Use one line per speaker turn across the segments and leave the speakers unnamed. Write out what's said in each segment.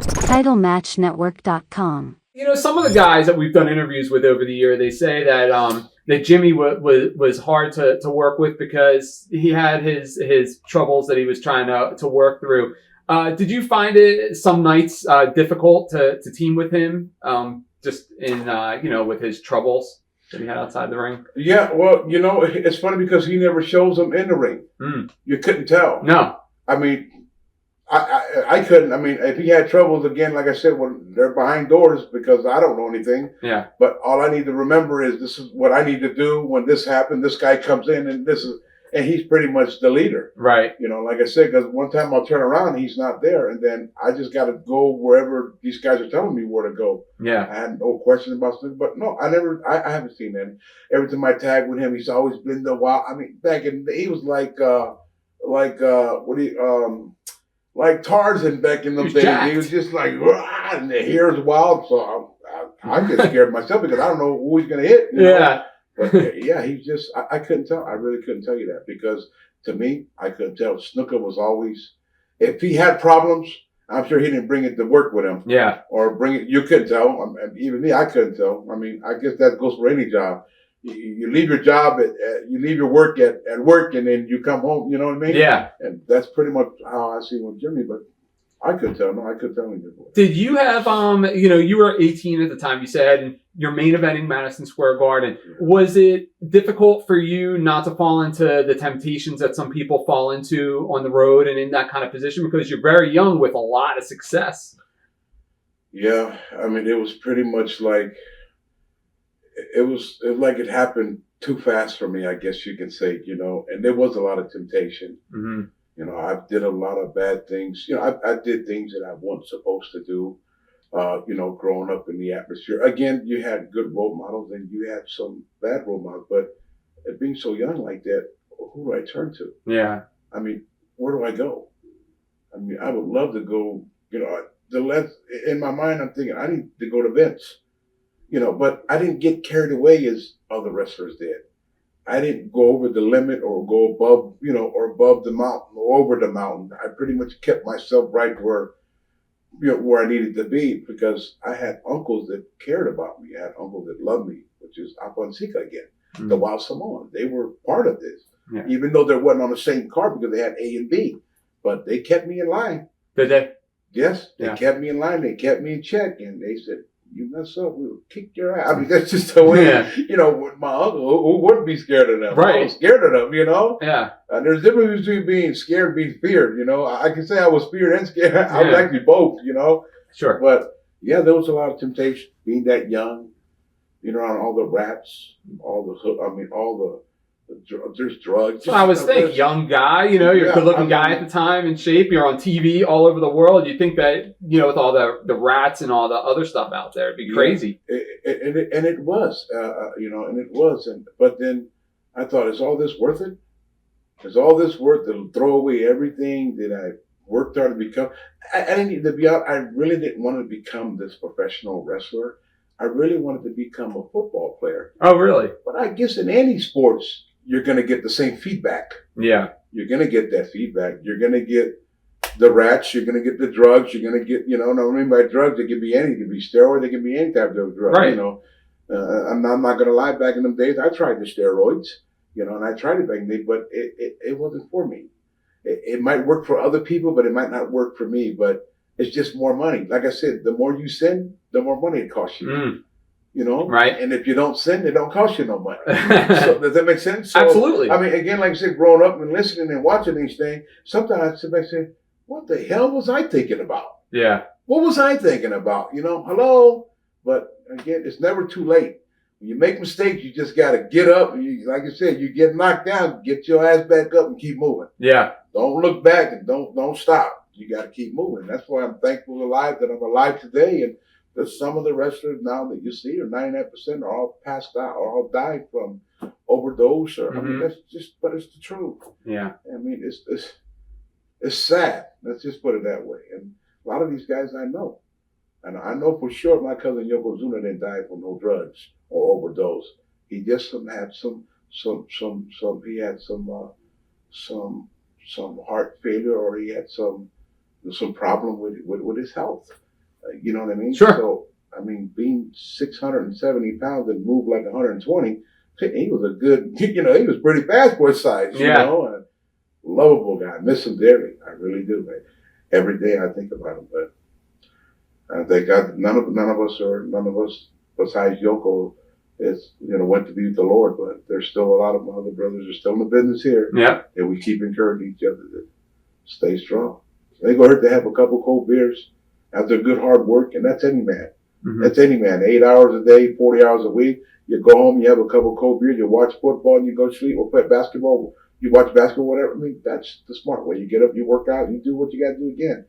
TitleMatchNetwork.com.
Some of the guys that we've done interviews with over the year, they say that that Jimmy was hard to work with because he had his troubles that he was trying to work through. Did you find it some nights difficult to team with him, just in with his troubles that he had outside the ring?
Yeah, well, it's funny because he never shows them in the ring. You couldn't tell.
No.
I mean, I couldn't. I mean, if he had troubles, again, like I said, when they're behind doors because I don't know anything.
Yeah.
But all I need to remember is this is what I need to do when this happened. This guy comes in and he's pretty much the leader.
Right.
Like I said, because one time I'll turn around and he's not there. And then I just got to go wherever these guys are telling me where to go.
Yeah.
I had no questions about stuff. But no, I haven't seen that. Every time I tag with him, he's always been the wild. I mean, back in, he was like like Tarzan back in those days.
Jacked.
He was just like, rah, and the hair's wild. So I get scared myself because I don't know who he's going to hit.
Yeah.
But yeah, he's just, I couldn't tell. I really couldn't tell you that because to me, I couldn't tell. Snuka was always, if he had problems, I'm sure he didn't bring it to work with him.
Yeah.
Or bring it, you couldn't tell. Even me, I couldn't tell. I mean, I guess that goes for any job. You leave your job you leave your work at work and then you come home, you know what I mean?
Yeah.
And that's pretty much how I see with Jimmy, but I couldn't tell. No, I couldn't tell him before.
Did you have, you were 18 at the time, you said, and you're main eventing Madison Square Garden. Was it difficult for you not to fall into the temptations that some people fall into on the road and in that kind of position because you're very young with a lot of success?
Yeah. I mean, it was pretty much like, it was like it happened too fast for me, I guess you can say, and there was a lot of temptation.
Mm-hmm.
I did a lot of bad things. I did things that I wasn't supposed to do, growing up in the atmosphere. Again, you had good role models and you had some bad role models, but at being so young like that, who do I turn to?
Yeah.
I mean, where do I go? I mean, I would love to go, in my mind, I'm thinking I need to go to Vince. But I didn't get carried away as other wrestlers did. I didn't go over the limit or go above, or above the mountain or over the mountain. I pretty much kept myself right where I needed to be because I had uncles that cared about me. I had uncles that loved me, which is Afonseca again, the Wild Samoans. They were part of this, even though they wasn't on the same card because they had A and B, but they kept me in line.
Did they?
Yes, they kept me in line. They kept me in check, and they said, you mess up, we'll kick your ass. I mean, that's just the way, with my uncle, who wouldn't be scared of them?
Right.
I was scared of them,
Yeah.
There's a difference between being scared and being feared, I can say I was feared and scared. I was actually both,
Sure.
But, yeah, there was a lot of temptation being that young, around all the rats, there's drugs.
So I was thinking, young guy, you're a good-looking guy at the time, in shape. You're on TV all over the world. You think that, with all the rats and all the other stuff out there, it'd be crazy.
And it was, but then I thought, is all this worth it? Is all this worth to throw away everything that I worked hard to become? I didn't need to be out. I really didn't want to become this professional wrestler. I really wanted to become a football player.
Oh, really?
But I guess in any sports, you're going to get the same feedback.
Yeah.
You're going to get that feedback. You're going to get the rats. You're going to get the drugs. You're going to get, what I mean by drugs, it can be anything. It can be steroid. It can be any type of drug.
Right.
I'm not going to lie. Back in them days, I tried the steroids, and I tried it back then, but it wasn't for me. It might work for other people, but it might not work for me. But it's just more money. Like I said, the more you send, the more money it costs you.
Right.
And if you don't send, it don't cost you no money. So does that make sense? So,
Absolutely.
I mean, again, like I said, growing up and listening and watching these things, sometimes I sit back and say, what the hell was I thinking about?
Yeah.
What was I thinking about? Hello? But again, it's never too late. When you make mistakes, you just got to get up. And like I said, you get knocked down, get your ass back up and keep moving.
Yeah. Don't
look back and don't stop. You got to keep moving. That's why I'm thankful that I'm alive today. And there's some of the wrestlers now that you see, or 99% are all passed out or all died from overdose. Or I mean, that's just, but it's the truth.
Yeah.
I mean, it's sad. Let's just put it that way. And a lot of these guys I know. And I know for sure my cousin Yokozuna didn't die from no drugs or overdose. He just had some heart failure, or he had some problem with his health. You know what I mean?
Sure.
So, I mean, being 670 pounds and move like 120, he was a good, he was pretty fast for his size, you know, and lovable guy. I miss him dearly. I really do, man. Every day I think about him, but I think none of us besides Yoko went to be with the Lord, but there's still a lot of my other brothers are still in the business here.
Yeah.
And we keep encouraging each other to stay strong. It ain't gonna hurt to have a couple cold beers after good hard work, and that's any man.
Mm-hmm.
That's any man. 8 hours a day, 40 hours a week. You go home, you have a couple cold beers, you watch football, and you go sleep or play basketball. You watch basketball, whatever. I mean, that's the smart way. You get up, you work out, you do what you got to do again.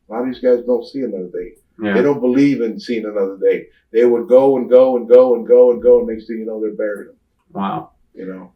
A lot of these guys don't see another day.
Yeah.
They don't believe in seeing another day. They would go and go and go and go and go, and next thing you know, they're burying them.
Wow.
You know.